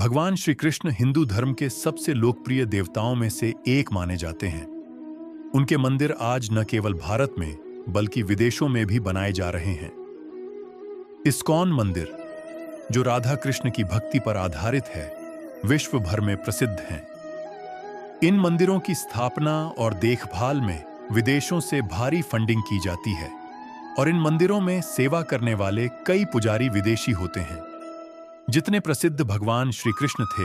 भगवान श्री कृष्ण हिंदू धर्म के सबसे लोकप्रिय देवताओं में से एक माने जाते हैं। उनके मंदिर आज न केवल भारत में बल्कि विदेशों में भी बनाए जा रहे हैं। इस्कॉन मंदिर, जो राधा कृष्ण की भक्ति पर आधारित है, विश्व भर में प्रसिद्ध हैं। इन मंदिरों की स्थापना और देखभाल में विदेशों से भारी फंडिंग की जाती है और इन मंदिरों में सेवा करने वाले कई पुजारी विदेशी होते हैं। जितने प्रसिद्ध भगवान श्री कृष्ण थे,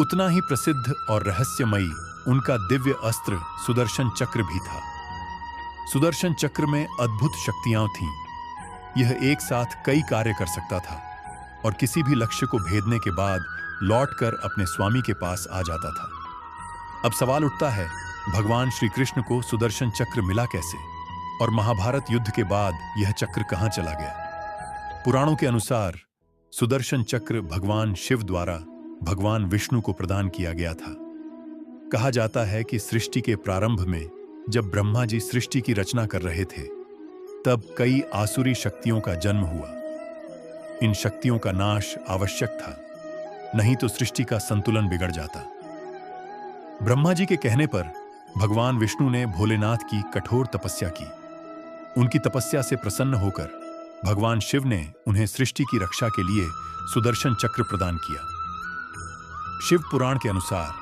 उतना ही प्रसिद्ध और रहस्यमयी उनका दिव्य अस्त्र सुदर्शन चक्र भी था। सुदर्शन चक्र में अद्भुत शक्तियां थीं। यह एक साथ कई कार्य कर सकता था और किसी भी लक्ष्य को भेदने के बाद लौटकर अपने स्वामी के पास आ जाता था। अब सवाल उठता है, भगवान श्री कृष्ण को सुदर्शन चक्र मिला कैसे और महाभारत युद्ध के बाद यह चक्र कहां चला गया? पुराणों के अनुसार सुदर्शन चक्र भगवान शिव द्वारा भगवान विष्णु को प्रदान किया गया था। कहा जाता है कि सृष्टि के प्रारंभ में जब ब्रह्मा जी सृष्टि की रचना कर रहे थे, तब कई आसुरी शक्तियों का जन्म हुआ। इन शक्तियों का नाश आवश्यक था, नहीं तो सृष्टि का संतुलन बिगड़ जाता। ब्रह्मा जी के कहने पर भगवान विष्णु ने भोलेनाथ की कठोर तपस्या की। उनकी तपस्या से प्रसन्न होकर भगवान शिव ने उन्हें सृष्टि की रक्षा के लिए सुदर्शन चक्र प्रदान किया। शिव पुराण के अनुसार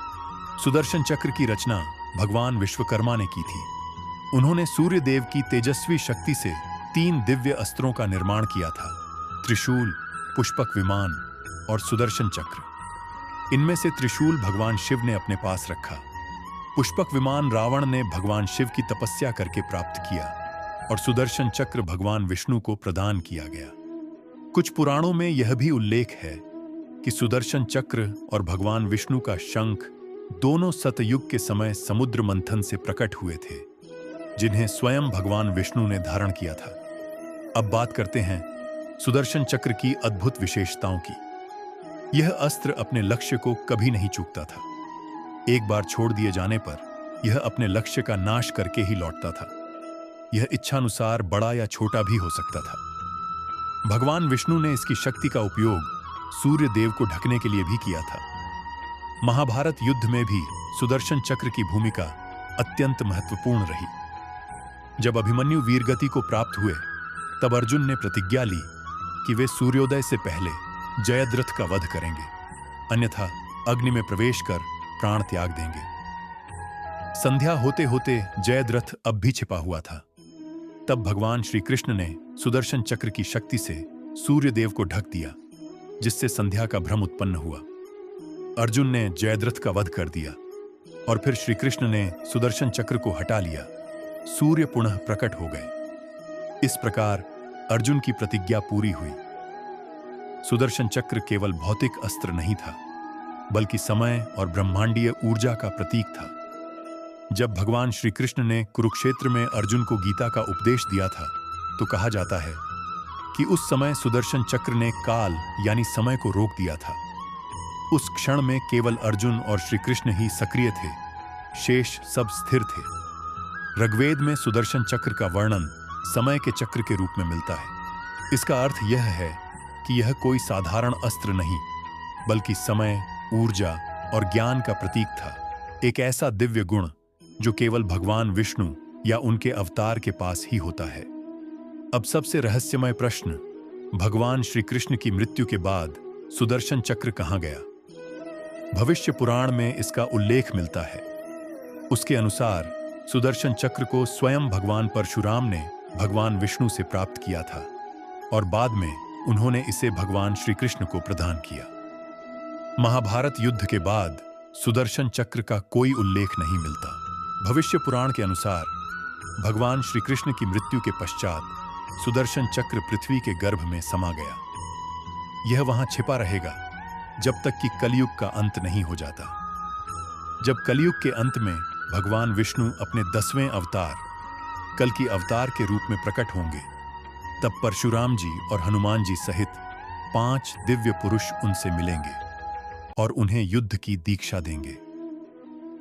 सुदर्शन चक्र की रचना भगवान विश्वकर्मा ने की थी। उन्होंने सूर्य देव की तेजस्वी शक्ति से 3 दिव्य अस्त्रों का निर्माण किया था: त्रिशूल, पुष्पक विमान और सुदर्शन चक्र। इनमें से त्रिशूल भगवान शिव ने अपने पास रखा। पुष्पक विमान रावण ने भगवान शिव की तपस्या करके प्राप्त किया और सुदर्शन चक्र भगवान विष्णु को प्रदान किया गया। कुछ पुराणों में यह भी उल्लेख है कि सुदर्शन चक्र और भगवान विष्णु का शंख दोनों सतयुग के समय समुद्र मंथन से प्रकट हुए थे, जिन्हें स्वयं भगवान विष्णु ने धारण किया था। अब बात करते हैं सुदर्शन चक्र की अद्भुत विशेषताओं की। यह अस्त्र अपने लक्ष्य को कभी नहीं चूकता था। एक बार छोड़ दिए जाने पर यह अपने लक्ष्य का नाश करके ही लौटता था। यह इच्छानुसार बड़ा या छोटा भी हो सकता था। भगवान विष्णु ने इसकी शक्ति का उपयोग सूर्य देव को ढकने के लिए भी किया था। महाभारत युद्ध में भी सुदर्शन चक्र की भूमिका अत्यंत महत्वपूर्ण रही। जब अभिमन्यु वीरगति को प्राप्त हुए, तब अर्जुन ने प्रतिज्ञा ली कि वे सूर्योदय से पहले जयद्रथ का वध करेंगे, अन्यथा अग्नि में प्रवेश कर प्राण त्याग देंगे। संध्या होते होते जयद्रथ अब भी छिपा हुआ था। तब भगवान श्री कृष्ण ने सुदर्शन चक्र की शक्ति से सूर्य देव को ढक दिया, जिससे संध्या का भ्रम उत्पन्न हुआ। अर्जुन ने जयद्रथ का वध कर दिया और फिर श्री कृष्ण ने सुदर्शन चक्र को हटा लिया। सूर्य पुनः प्रकट हो गए। इस प्रकार अर्जुन की प्रतिज्ञा पूरी हुई। सुदर्शन चक्र केवल भौतिक अस्त्र नहीं था, बल्कि समय और ब्रह्मांडीय ऊर्जा का प्रतीक था। जब भगवान श्री कृष्ण ने कुरुक्षेत्र में अर्जुन को गीता का उपदेश दिया था, तो कहा जाता है कि उस समय सुदर्शन चक्र ने काल यानी समय को रोक दिया था। उस क्षण में केवल अर्जुन और श्री कृष्ण ही सक्रिय थे, शेष सब स्थिर थे। ऋग्वेद में सुदर्शन चक्र का वर्णन समय के चक्र के रूप में मिलता है। इसका अर्थ यह है कि यह कोई साधारण अस्त्र नहीं, बल्कि समय, ऊर्जा और ज्ञान का प्रतीक था। एक ऐसा दिव्य गुण जो केवल भगवान विष्णु या उनके अवतार के पास ही होता है। अब सबसे रहस्यमय प्रश्न, भगवान श्री कृष्ण की मृत्यु के बाद सुदर्शन चक्र कहां गया? भविष्य पुराण में इसका उल्लेख मिलता है। उसके अनुसार सुदर्शन चक्र को स्वयं भगवान परशुराम ने भगवान विष्णु से प्राप्त किया था और बाद में उन्होंने इसे भगवान श्री कृष्ण को प्रदान किया। महाभारत युद्ध के बाद सुदर्शन चक्र का कोई उल्लेख नहीं मिलता। भविष्य पुराण के अनुसार भगवान श्री कृष्ण की मृत्यु के पश्चात सुदर्शन चक्र पृथ्वी के गर्भ में समा गया। यह वहां छिपा रहेगा जब तक कि कलयुग का अंत नहीं हो जाता। जब कलयुग के अंत में भगवान विष्णु अपने 10वें अवतार कल की अवतार के रूप में प्रकट होंगे, तब परशुराम जी और हनुमान जी सहित 5 दिव्य पुरुष उनसे मिलेंगे और उन्हें युद्ध की दीक्षा देंगे।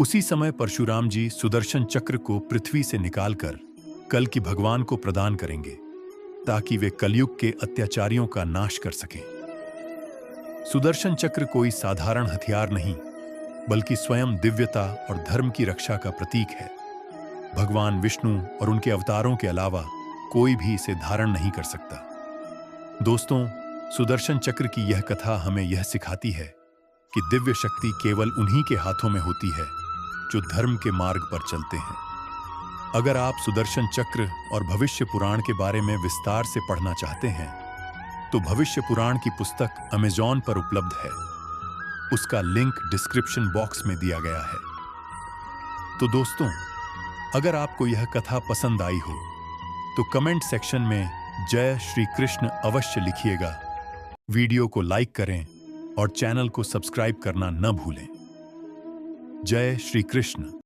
उसी समय परशुराम जी सुदर्शन चक्र को पृथ्वी से निकालकर कल की भगवान को प्रदान करेंगे, ताकि वे कलयुग के अत्याचारियों का नाश कर सकें। सुदर्शन चक्र कोई साधारण हथियार नहीं, बल्कि स्वयं दिव्यता और धर्म की रक्षा का प्रतीक है। भगवान विष्णु और उनके अवतारों के अलावा कोई भी इसे धारण नहीं कर सकता। दोस्तों, सुदर्शन चक्र की यह कथा हमें यह सिखाती है कि दिव्य शक्ति केवल उन्हीं के हाथों में होती है जो धर्म के मार्ग पर चलते हैं। अगर आप सुदर्शन चक्र और भविष्य पुराण के बारे में विस्तार से पढ़ना चाहते हैं, तो भविष्य पुराण की पुस्तक अमेज़न पर उपलब्ध है। उसका लिंक डिस्क्रिप्शन बॉक्स में दिया गया है। तो दोस्तों, अगर आपको यह कथा पसंद आई हो, तो कमेंट सेक्शन में जय श्री कृष्ण अवश्य लिखिएगा। वीडियो को लाइक करें और चैनल को सब्सक्राइब करना न भूलें। जय श्री कृष्ण।